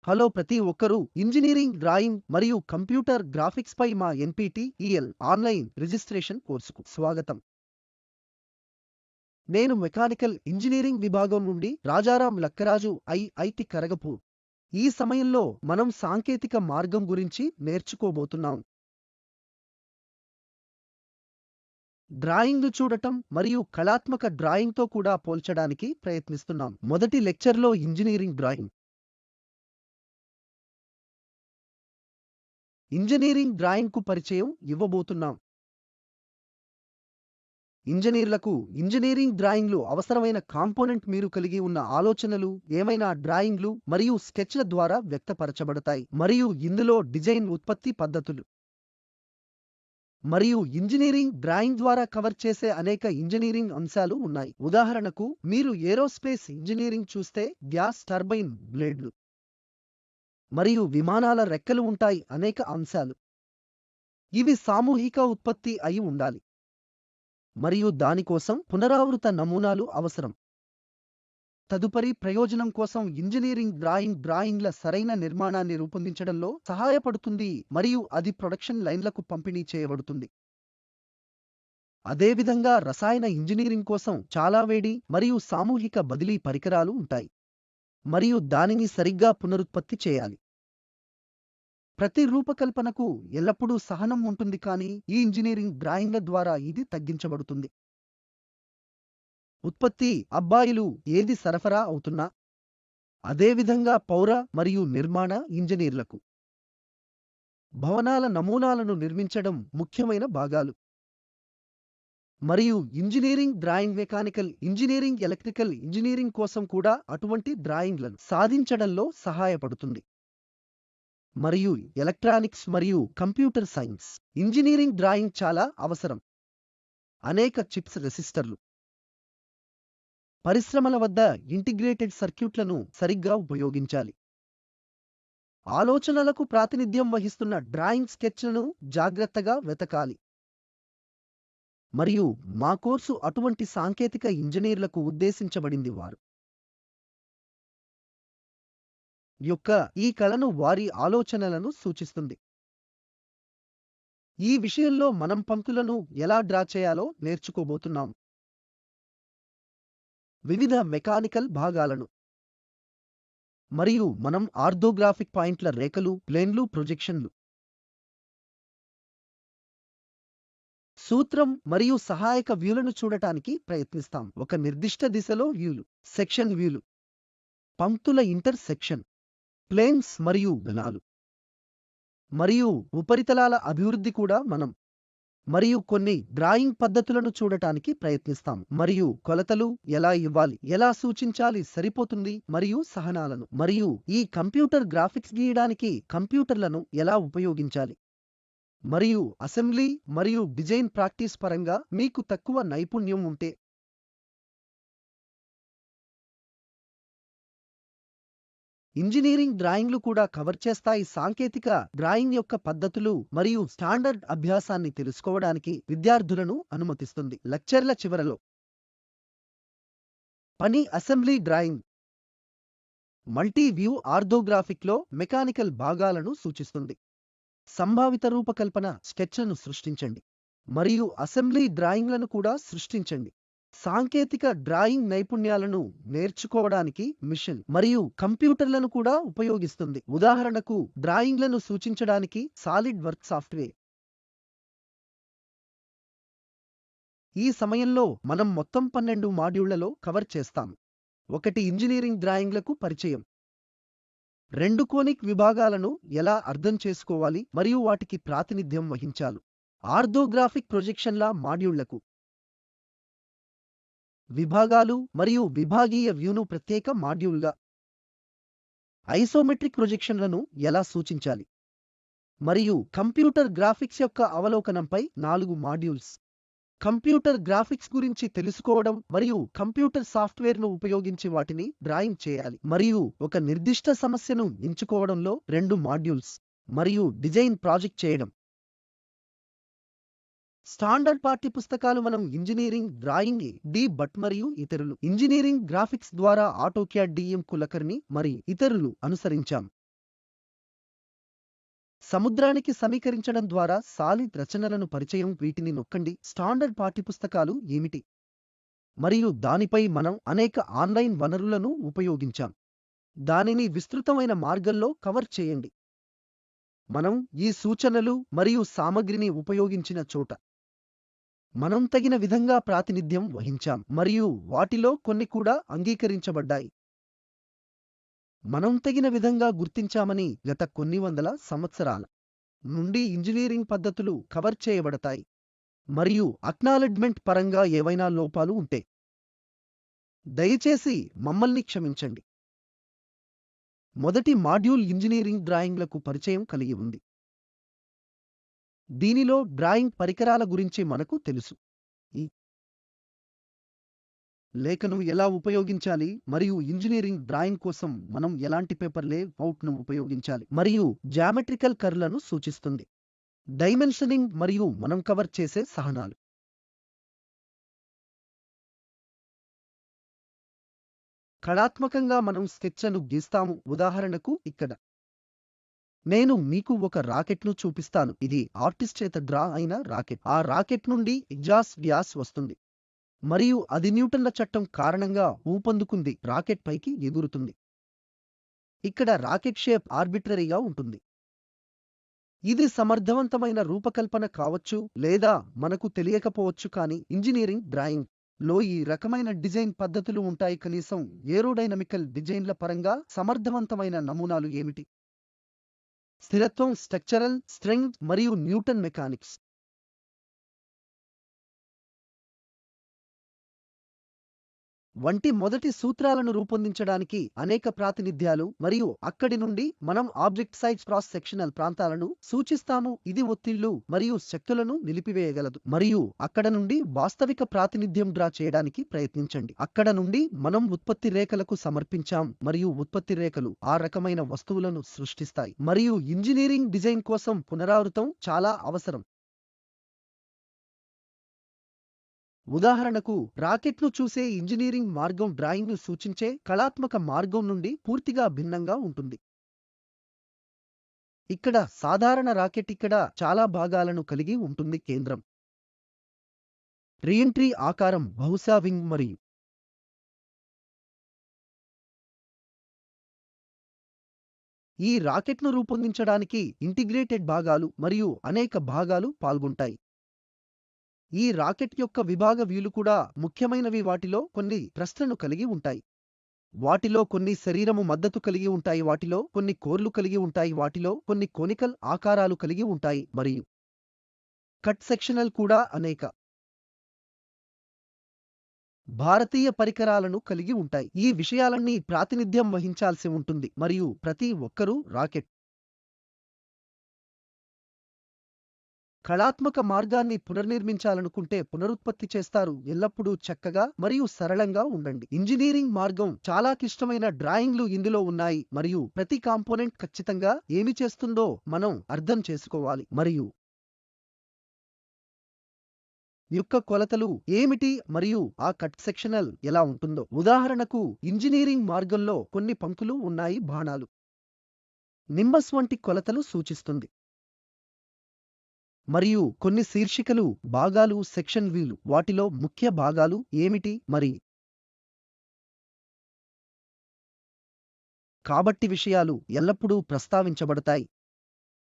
Hello ప్రతి ఒక్కరూ engineering drawing మరియు కంప్యూటర్ గ్రాఫిక్స్ పై మా ఎన్పీటీఈఎల్ ఆన్లైన్ రిజిస్ట్రేషన్ కోర్సుకు స్వాగతం. నేను మెకానికల్ ఇంజనీరింగ్ విభాగం నుండి రాజారాం లక్కరాజు ఐఐటి ఖరగపూర్. ఈ సమయంలో మనం సాంకేతిక మార్గం గురించి నేర్చుకోబోతున్నాం. డ్రాయింగ్ను చూడటం మరియు కళాత్మక డ్రాయింగ్తో కూడా పోల్చడానికి ప్రయత్నిస్తున్నాం. మొదటి లెక్చర్లో ఇంజనీరింగ్ డ్రాయింగ్. ఇంజనీరింగ్ డ్రాయింగ్కు పరిచయం ఇవ్వబోతున్నాం. ఇంజనీర్లకు ఇంజనీరింగ్ డ్రాయింగ్లు అవసరమైన కాంపోనెంట్ మీరు కలిగి ఉన్న ఆలోచనలు ఏమైనా డ్రాయింగ్లు మరియు స్కెచ్ల ద్వారా వ్యక్తపరచబడతాయి మరియు ఇందులో డిజైన్ ఉత్పత్తి పద్ధతులు మరియు ఇంజనీరింగ్ డ్రాయింగ్ ద్వారా కవర్ చేసే అనేక ఇంజనీరింగ్ అంశాలు ఉన్నాయి. ఉదాహరణకు మీరు ఏరోస్పేస్ ఇంజనీరింగ్ చూస్తే గ్యాస్ టర్బైన్ బ్లేడ్లు మరియు విమానాల రెక్కలు ఉంటాయి. అనేక అంశాలు ఇవి సామూహిక ఉత్పత్తి అయి ఉండాలి మరియు దానికోసం పునరావృత నమూనాలు అవసరం. తదుపరి ప్రయోజనం కోసం ఇంజనీరింగ్ డ్రాయింగ్ల సరైన నిర్మాణాన్ని రూపొందించడంలో సహాయపడుతుంది మరియు అది ప్రొడక్షన్ లైన్లకు పంపిణీ చేయబడుతుంది. అదేవిధంగా రసాయన ఇంజనీరింగ్ కోసం చాలా వేడి మరియు సామూహిక బదిలీ పరికరాలు ఉంటాయి మరియు దానిని సరిగ్గా పునరుత్పత్తి చేయాలి. ప్రతి రూపకల్పనకు ఎల్లప్పుడూ సహనం ఉంటుంది, కానీ ఈ ఇంజనీరింగ్ డ్రాయింగ్ల ద్వారా ఇది తగ్గించబడుతుంది. ఉత్పత్తి అబ్బాయిలు ఏది సరఫరా అవుతున్నా. అదేవిధంగా పౌర మరియు నిర్మాణ ఇంజనీర్లకు భవనాల నమూనాలను నిర్మించడం ముఖ్యమైన భాగాలు మరియు engineering drawing mechanical engineering electrical engineering కోసం కూడా అటువంటి డ్రాయింగ్లను సాధించడంలో సహాయపడుతుంది. మరియు ఎలక్ట్రానిక్స్ మరియు కంప్యూటర్ సైన్స్ ఇంజనీరింగ్ డ్రాయింగ్ చాలా అవసరం. అనేక చిప్స్, రెసిస్టర్లు, పరిశ్రమల వద్ద ఇంటిగ్రేటెడ్ సర్క్యూట్లను సరిగ్గా ఉపయోగించాలి. ఆలోచనలకు ప్రాతినిధ్యం వహిస్తున్న డ్రాయింగ్ స్కెచ్లను జాగ్రత్తగా వెతకాలి. మరియు మా కోర్సు అటువంటి సాంకేతిక ఇంజనీర్లకు ఉద్దేశించబడింది. వారు యొక్క ఈ కళను వారి ఆలోచనలను సూచిస్తుంది. ఈ విషయంలో మనం పంక్తులను ఎలా డ్రా చేయాలో నేర్చుకోబోతున్నాం. వివిధ మెకానికల్ భాగాలను మరియు మనం ఆర్థోగ్రాఫిక్ పాయింట్ల రేఖలు, ప్లేన్లు, ప్రొజెక్షన్లు, సూత్రం మరియు సహాయక వ్యూలను చూడటానికి ప్రయత్నిస్తాం. ఒక నిర్దిష్ట దిశలో వ్యూలు, సెక్షన్ వ్యూలు, పంక్తుల ఇంటర్సెక్షన్, ప్లేన్స్ మరియు గణాలు మరియు ఉపరితలాల అభివృద్ధి కూడా మనం మరియు కొన్ని డ్రాయింగ్ పద్ధతులను చూడటానికి ప్రయత్నిస్తాం. మరియు కొలతలు ఎలా ఇవ్వాలి, ఎలా సూచించాలి, సరిపోతుంది మరియు సహనాలను మరియు ఈ కంప్యూటర్ గ్రాఫిక్స్ గీయడానికి కంప్యూటర్లను ఎలా ఉపయోగించాలి మరియు అసెంబ్లీ మరియు డిజైన్ ప్రాక్టీస్ పరంగా మీకు తక్కువ నైపుణ్యం ఉంటే ఇంజనీరింగ్ డ్రాయింగ్లు కూడా కవర్ చేస్తాయి. సాంకేతిక డ్రాయింగ్ యొక్క పద్ధతులు మరియు స్టాండర్డ్ అభ్యాసాన్ని తెలుసుకోవడానికి విద్యార్థులను అనుమతిస్తుంది. లెక్చర్ల చివరలో పని అసెంబ్లీ డ్రాయింగ్ మల్టీ వ్యూ ఆర్థోగ్రాఫిక్లో మెకానికల్ భాగాలను సూచిస్తుంది. సంభావిత రూపకల్పన స్కెచ్లను సృష్టించండి మరియు అసెంబ్లీ డ్రాయింగ్లను కూడా సృష్టించండి. సాంకేతిక డ్రాయింగ్ నైపుణ్యాలను నేర్చుకోవడానికి మిషన్ మరియు కంప్యూటర్లను కూడా ఉపయోగిస్తుంది. ఉదాహరణకు డ్రాయింగ్లను సూచించడానికి సాలిడ్ వర్క్ సాఫ్ట్వేర్. ఈ సమయంలో మనం మొత్తం 12 మాడ్యూళ్లలో కవర్ చేస్తాం. 1 ఇంజనీరింగ్ డ్రాయింగ్లకు పరిచయం, 2 కోనిక్ విభాగాలను ఎలా అర్థం చేసుకోవాలి మరియు వాటికి ప్రాతినిధ్యం వహించాలి, ఆర్థోగ్రాఫిక్ ప్రొజెక్షన్ల మాడ్యూళ్లకు విభాగాలు మరియు విభాగీయ వ్యూను ప్రత్యేక మాడ్యూల్గా, ఐసోమెట్రిక్ ప్రొజెక్షన్లను ఎలా సూచించాలి మరియు కంప్యూటర్ గ్రాఫిక్స్ యొక్క అవలోకనంపై 4 మాడ్యూల్స్. కంప్యూటర్ గ్రాఫిక్స్ గురించి తెలుసుకోవడం మరియు కంప్యూటర్ సాఫ్ట్వేర్ను ఉపయోగించి వాటిని డ్రాయింగ్ చేయాలి మరియు ఒక నిర్దిష్ట సమస్యను ఎంచుకోవడంలో 2 మాడ్యూల్స్ మరియు డిజైన్ ప్రాజెక్ట్ చేయడం. స్టాండర్డ్ పాఠ్యపుస్తకాలు మనం ఇంజనీరింగ్ డ్రాయింగ్ డి భట్ మరియు ఇతరులు ఇంజనీరింగ్ గ్రాఫిక్స్ ద్వారా ఆటోక్యాడ్ డిఎం కులకర్ణి మరియు ఇతరులు అనుసరించాం. సముద్రానికి సమీకరించడం ద్వారా సాలిడ్ రచనలను పరిచయం. వీటిని నొక్కండి. స్టాండర్డ్ పాఠ్యపుస్తకాలు ఏమిటి మరియు దానిపై మనం అనేక ఆన్లైన్ వనరులను ఉపయోగించాం. దానిని విస్తృతమైన మార్గంలో కవర్ చేయండి. మనం ఈ సూచనలు మరియు సామగ్రిని ఉపయోగించిన చోట మనం తగిన విధంగా ప్రాతినిధ్యం వహించాం మరియు వాటిలో కొన్ని కూడా అంగీకరించబడ్డాయి. మనం తగిన విధంగా గుర్తించామని గత కొన్ని వందల సంవత్సరాల నుండి ఇంజనీరింగ్ పద్ధతులు కవర్ చేయబడతాయి మరియు అక్నాలెడ్జ్మెంట్ పరంగా ఏవైనా లోపాలు ఉంటే దయచేసి మమ్మల్ని క్షమించండి. మొదటి మాడ్యూల్ ఇంజనీరింగ్ డ్రాయింగ్లకు పరిచయం కలిగి ఉంది. దీనిలో డ్రాయింగ్ పరికరాల గురించి మనకు తెలుసు. ఈ లేఖను ఎలా ఉపయోగించాలి మరియు ఇంజనీరింగ్ డ్రాయింగ్ కోసం మనం ఎలాంటి పేపర్ లేఅవుట్ను ఉపయోగించాలి మరియు జామెట్రికల్ కర్వ్లను సూచిస్తుంది. డైమెన్షనింగ్ మరియు మనం కవర్ చేసే సహనాలు. కళాత్మకంగా మనం స్కెచ్లను గీస్తాము. ఉదాహరణకు ఇక్కడ నేను మీకు ఒక రాకెట్ను చూపిస్తాను. ఇది ఆర్టిస్ట్ చేత డ్రా అయిన రాకెట్. ఆ రాకెట్ నుండి ఎగ్జాస్ట్ గ్యాస్ వస్తుంది మరియు అది న్యూటన్ల చట్టం కారణంగా ఊపందుకుంది. రాకెట్ పైకి ఎగురుతుంది. ఇక్కడ రాకెట్ షేప్ ఆర్బిట్రరీగా ఉంటుంది. ఇది సమర్థవంతమైన రూపకల్పన కావచ్చు లేదా మనకు తెలియకపోవచ్చు, కానీ ఇంజనీరింగ్ డ్రాయింగ్ లో ఈ రకమైన డిజైన్ పద్ధతులు ఉంటాయి. కనీసం ఏరోడైనమికల్ డిజైన్ల పరంగా సమర్థవంతమైన నమూనాలు ఏమిటి? స్థిరత్వం, స్ట్రక్చరల్ స్ట్రెంగ్త్ మరియు న్యూటన్ మెకానిక్స్ వంటి మొదటి సూత్రాలను రూపొందించడానికి అనేక ప్రాతినిధ్యాలు మరియు అక్కడి నుండి మనం ఆబ్జెక్ట్ సైజ్ క్రాస్ సెక్షనల్ ప్రాంతాలను సూచిస్తాము. ఇది ఒత్తిళ్లు మరియు శక్తులను నిలిపివేయగలదు మరియు అక్కడ నుండి వాస్తవిక ప్రాతినిధ్యం డ్రా చేయడానికి ప్రయత్నించండి. అక్కడ నుండి మనం ఉత్పత్తి రేఖలకు సమర్పించాం మరియు ఉత్పత్తి రేఖలు ఆ రకమైన వస్తువులను సృష్టిస్తాయి మరియు ఇంజనీరింగ్ డిజైన్ కోసం పునరావృతం చాలా అవసరం. ఉదాహరణకు, రాకెట్ను చూసే ఇంజనీరింగ్ మార్గం డ్రాయింగ్ను సూచించే కళాత్మక మార్గం నుండి పూర్తిగా భిన్నంగా ఉంటుంది. ఇక్కడ సాధారణ రాకెట్ ఇక్కడ చాలా భాగాలను కలిగి ఉంటుంది. కేంద్రం, రీఎంట్రీ ఆకారం, బహుశా వింగ్ మరియు ఈ రాకెట్ను రూపొందించడానికి ఇంటిగ్రేటెడ్ భాగాలు మరియు అనేక భాగాలు పాల్గొంటాయి. ఈ రాకెట్ యొక్క విభాగ వ్యూలు కూడా ముఖ్యమైనవి. వాటిలో కొన్ని థ్రస్ట్లను కలిగి ఉంటాయి. వాటిలో కొన్ని శరీరము మద్దతు కలిగి ఉంటాయి. వాటిలో కొన్ని కోర్లు కలిగి ఉంటాయి. వాటిలో కొన్ని కోనికల్ ఆకారాలు కలిగి ఉంటాయి మరియు కట్ సెక్షనల్ కూడా అనేక భారతీయ పరికరాలను కలిగి ఉంటాయి. ఈ విషయాలన్నీ ప్రాతినిధ్యం వహించాల్సి ఉంటుంది మరియు ప్రతి ఒక్కరూ రాకెట్ కళాత్మక మార్గాన్ని పునర్నిర్మించాలనుకుంటే పునరుత్పత్తి చేస్తారు. ఎల్లప్పుడూ చక్కగా మరియు సరళంగా ఉండండి. ఇంజనీరింగ్ మార్గం చాలా క్లిష్టమైన డ్రాయింగ్లు ఇందులో ఉన్నాయి మరియు ప్రతి కాంపోనెంట్ ఖచ్చితంగా ఏమి చేస్తుందో మనం అర్థం చేసుకోవాలి మరియు యొక్క కొలతలు ఏమిటి మరియు ఆ కట్ సెక్షనల్ ఎలా ఉంటుందో. ఉదాహరణకు, ఇంజనీరింగ్ మార్గంలో కొన్ని పంక్తులు ఉన్నాయి. బాణాలు నింబస్ వంటి కొలతలు సూచిస్తుంది మరియు కొన్ని శీర్షికలు, భాగాలు, సెక్షన్ వ్యూలు. వాటిలో ముఖ్య భాగాలు ఏమిటి మరి కాబట్టి విషయాలు ఎల్లప్పుడూ ప్రస్తావించబడతాయి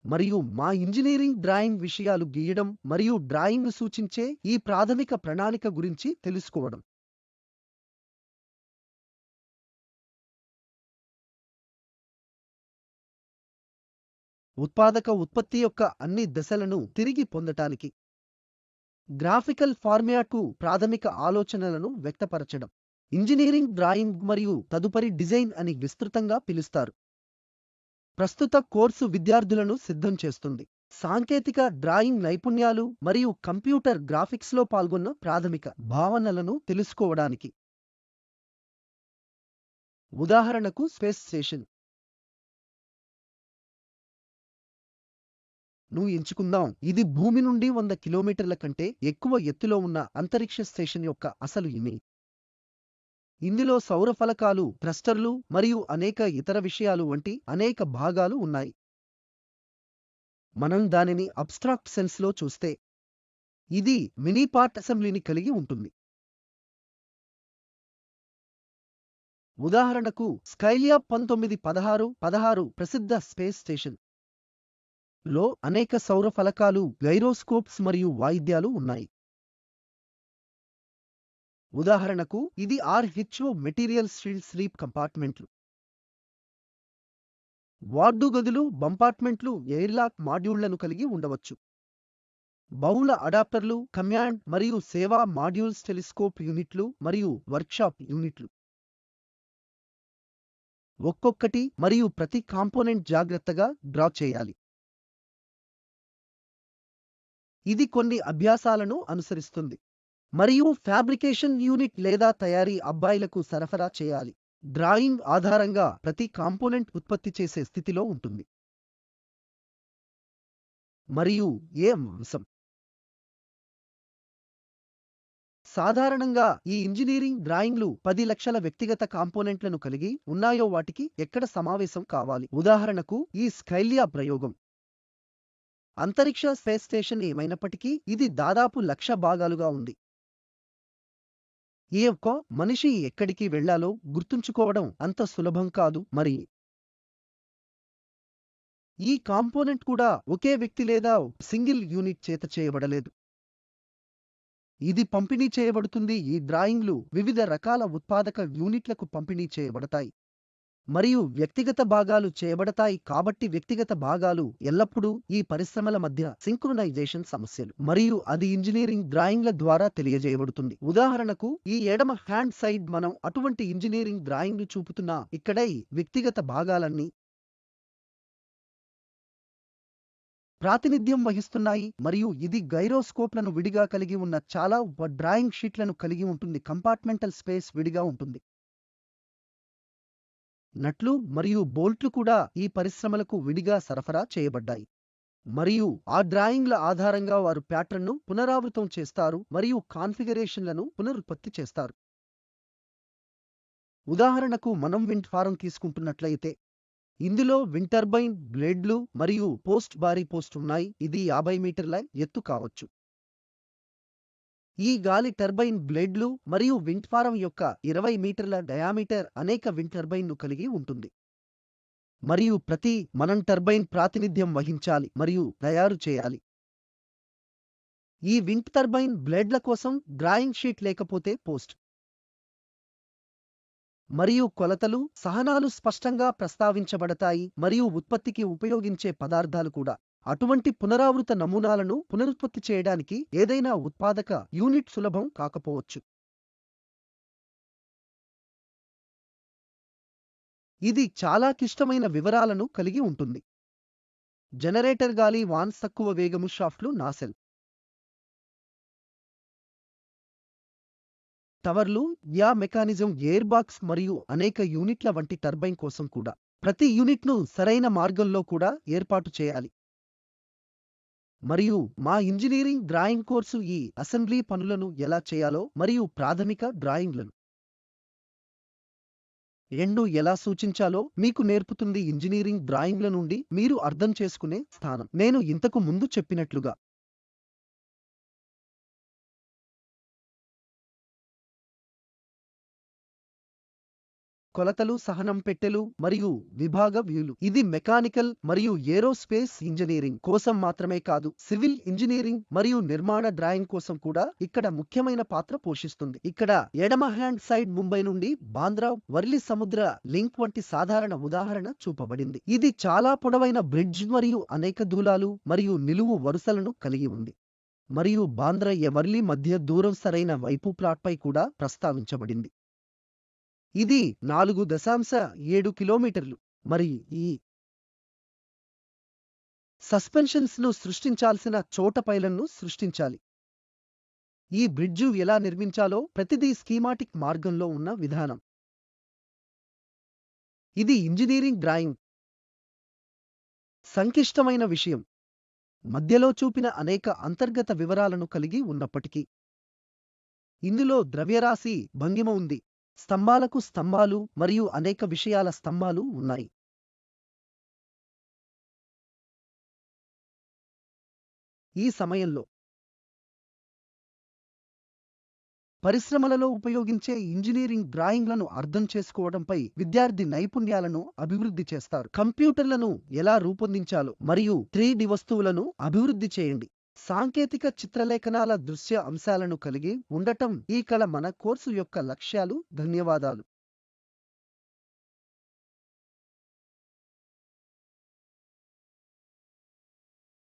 మరియు మా ఇంజనీరింగ్ డ్రాయింగ్ విషయాలు గీయడం మరియు డ్రాయింగ్ను సూచించే ఈ ప్రాథమిక ప్రణాళిక గురించి తెలుసుకోవడం. ఉత్పాదక ఉత్పత్తి యొక్క అన్ని దశలను తిరిగి పొందటానికి గ్రాఫికల్ ఫార్మాట్కు ప్రాథమిక ఆలోచనలను వ్యక్తపరచడం ఇంజనీరింగ్ డ్రాయింగ్ మరియు తదుపరి డిజైన్ అని విస్తృతంగా పిలుస్తారు. ప్రస్తుత కోర్సు విద్యార్థులను సిద్ధం చేస్తుంది. సాంకేతిక డ్రాయింగ్ నైపుణ్యాలు మరియు కంప్యూటర్ గ్రాఫిక్స్లో పాల్గొన్న ప్రాథమిక భావనలను తెలుసుకోవడానికి. ఉదాహరణకు, స్పేస్ స్టేషన్ ను ఎంచుకుందాం. ఇది భూమి నుండి 100 కిలోమీటర్ల కంటే ఎక్కువ ఎత్తులో ఉన్న అంతరిక్ష స్టేషన్ యొక్క అసలు ఇమేజ్. ఇందులో సౌర ఫలకాలు, థ్రస్టర్లు మరియు అనేక ఇతర విషయాలు వంటి అనేక భాగాలు ఉన్నాయి. మనం దానిని అబ్స్ట్రాక్ట్ సెన్స్లో చూస్తే ఇది మినీ పార్ట్ అసెంబ్లీని కలిగి ఉంటుంది. ఉదాహరణకు స్కైలియా 1916 ప్రసిద్ధ స్పేస్ స్టేషన్ లో అనేక సౌర ఫలకాలు, గైరోస్కోప్స్ మరియు వాయిద్యాలు ఉన్నాయి. ఉదాహరణకు ఇది RHO మెటీరియల్ షీల్డ్ స్లీప్ కంపార్ట్మెంట్లు, వార్డు గదులు, బంపార్ట్మెంట్లు ఎయిర్లాక్ మాడ్యూళ్లను కలిగి ఉండవచ్చు. బహుళ అడాప్టర్లు, కమాండ్ మరియు సేవా మాడ్యూల్స్, టెలిస్కోప్ యూనిట్లు మరియు వర్క్షాప్ యూనిట్లు. ఒక్కొక్కటి మరియు ప్రతి కాంపోనెంట్ జాగ్రత్తగా డ్రా చేయాలి. ఇది కొన్ని అభ్యాసాలను అనుసరిస్తుంది మరియు ఫ్యాబ్రికేషన్ యూనిట్ లేదా తయారీ అబ్బాయిలకు సరఫరా చేయాలి. డ్రాయింగ్ ఆధారంగా ప్రతి కాంపోనెంట్ ఉత్పత్తి చేసే స్థితిలో ఉంటుంది. మరియు ఏ అంశం సాధారణంగా ఈ ఇంజనీరింగ్ డ్రాయింగ్లు 10 లక్షల వ్యక్తిగత కాంపోనెంట్లను కలిగి ఉన్నాయో వాటికి ఎక్కడ సమావేశం కావాలి. ఉదాహరణకు ఈ స్కైలియా ప్రయోగం అంతరిక్ష స్పేస్ స్టేషన్ ఏమైనప్పటికీ ఇది దాదాపు 1,00,000 భాగాలుగా ఉంది. ఏ ఒక్క మనిషి ఎక్కడికి వెళ్లాలో గుర్తుంచుకోవడం అంత సులభం కాదు. మరి ఈ కాంపోనెంట్ కూడా ఒకే వ్యక్తి లేదా సింగిల్ యూనిట్ చేత చేయబడలేదు. ఇది పంపిణీ చేయబడుతుంది. ఈ డ్రాయింగ్లు వివిధ రకాల ఉత్పాదక యూనిట్లకు పంపిణీ చేయబడతాయి మరియు వ్యక్తిగత భాగాలు చేయబడతాయి. కాబట్టి వ్యక్తిగత భాగాలు ఎల్లప్పుడూ ఈ పరిశ్రమల మధ్య సింక్రొనైజేషన్ సమస్యలు మరియు అది ఇంజనీరింగ్ డ్రాయింగ్ల ద్వారా తెలియజేయబడుతుంది. ఉదాహరణకు ఈ ఎడమ హ్యాండ్ సైడ్ మనం అటువంటి ఇంజనీరింగ్ డ్రాయింగ్ను చూపుతున్నా. ఇక్కడ ఈ వ్యక్తిగత భాగాలన్నీ ప్రాతినిధ్యం వహిస్తున్నాయి మరియు ఇది గైరోస్కోప్లను విడిగా కలిగి ఉన్న చాలా డ్రాయింగ్ షీట్లను కలిగి ఉంటుంది. కంపార్ట్మెంటల్ స్పేస్ విడిగా ఉంటుంది. నట్లు మరియు బోల్ట్లు కూడా ఈ పరిశ్రమలకు విడిగా సరఫరా చేయబడ్డాయి మరియు ఆ డ్రాయింగ్ల ఆధారంగా వారు ప్యాటర్న్ను పునరావృతం చేస్తారు మరియు కాన్ఫిగరేషన్లను పునరుత్పత్తి చేస్తారు. ఉదాహరణకు మనం విండ్ ఫారం తీసుకుంటున్నట్లయితే ఇందులో విండ్ టర్బైన్ బ్లేడ్లు మరియు పోస్ట్ భారీ పోస్ట్ ఉన్నాయి. ఇది 50 మీటర్ల ఎత్తు కావచ్చు. ఈ గాలి టర్బైన్ బ్లేడ్లు మరియు విండ్ ఫారం యొక్క 20 మీటర్ల డయామీటర్ అనేక విండ్ టర్బైన్ను కలిగి ఉంటుంది మరియు ప్రతి మనం టర్బైన్ ప్రాతినిధ్యం వహించాలి మరియు తయారు చేయాలి. ఈ విండ్ టర్బైన్ బ్లేడ్ల కోసం డ్రాయింగ్ షీట్ లేకపోతే పోస్ట్ మరియు కొలతలు, సహనాలు స్పష్టంగా ప్రస్తావించబడతాయి మరియు ఉత్పత్తికి ఉపయోగించే పదార్థాలు కూడా. అటువంటి పునరావృత నమూనాలను పునరుత్పత్తి చేయడానికి ఏదైనా ఉత్పాదక యూనిట్ సులభం కాకపోవచ్చు. ఇది చాలా క్లిష్టమైన వివరాలను కలిగి ఉంటుంది. జనరేటర్, గాలి వాన్స్, తక్కువ వేగము షాఫ్ట్లు, నాసెల్, టవర్లు, యా మెకానిజం, ఎయిర్ బాక్స్ మరియు అనేక యూనిట్ల వంటి టర్బైన్ కోసం కూడా. ప్రతి యూనిట్ను సరైన మార్గంలో కూడా ఏర్పాటు చేయాలి. మరియు మా ఇంజనీరింగ్ డ్రాయింగ్ కోర్సు ఈ అసెంబ్లీ పనులను ఎలా చేయాలో మరియు ప్రాథమిక డ్రాయింగ్లను ఎలా సూచించాలో మీకు నేర్పుతుంది. ఇంజనీరింగ్ డ్రాయింగ్ల నుండి మీరు అర్థం చేసుకునే స్థానం. నేను ఇంతకు ముందు చెప్పినట్లుగా కొలతలు, సహనం, పెట్టెలు మరియు విభాగ వ్యూలు. ఇది మెకానికల్ మరియు ఏరోస్పేస్ ఇంజనీరింగ్ కోసం మాత్రమే కాదు, సివిల్ ఇంజనీరింగ్ మరియు నిర్మాణ డ్రాయింగ్ కోసం కూడా ఇక్కడ ముఖ్యమైన పాత్ర పోషిస్తుంది. ఇక్కడ ఎడమ హ్యాండ్ సైడ్ ముంబై నుండి బాంద్రా వర్లి సముద్ర లింక్ వంటి సాధారణ ఉదాహరణ చూపబడింది. ఇది చాలా పొడవైన బ్రిడ్జ్ మరియు అనేక దూలాలు మరియు నిలువు వరుసలను కలిగి ఉంది మరియు బాంద్రా వర్లి మధ్య దూరం సరైన వైపు ప్లాట్పై కూడా ప్రస్తావించబడింది. ఇది 4.7 కిలోమీటర్లు. మరి ఈ సస్పెన్షన్స్ను సృష్టించాల్సిన చోట పైలన్ను సృష్టించాలి. ఈ బ్రిడ్జు ఎలా నిర్మించాలో ప్రతిదీ స్కీమాటిక్ మార్గంలో ఉన్న విధానం. ఇది ఇంజనీరింగ్ డ్రాయింగ్ సంక్లిష్టమైన విషయం మధ్యలో చూపిన అనేక అంతర్గత వివరాలను కలిగి ఉన్నప్పటికీ ఇందులో ద్రవ్యరాశి భంగిమ ఉంది. స్తంభాలకు స్తంభాలు మరియు అనేక విషయాల స్తంభాలు ఉన్నాయి. ఈ సమయంలో పరిశ్రమలలో ఉపయోగించే ఇంజనీరింగ్ డ్రాయింగ్లను అర్థం చేసుకోవడంపై విద్యార్థి నైపుణ్యాలను అభివృద్ధి చేస్తారు. కంప్యూటర్లను ఎలా రూపొందించాలో మరియు 3D వస్తువులను అభివృద్ధి చేయండి. సాంకేతిక చిత్రలేఖనాల దృశ్య అంశాలను కలిగి ఉండటం ఈ కళ మన కోర్సు యొక్క లక్ష్యాలు. ధన్యవాదాలు.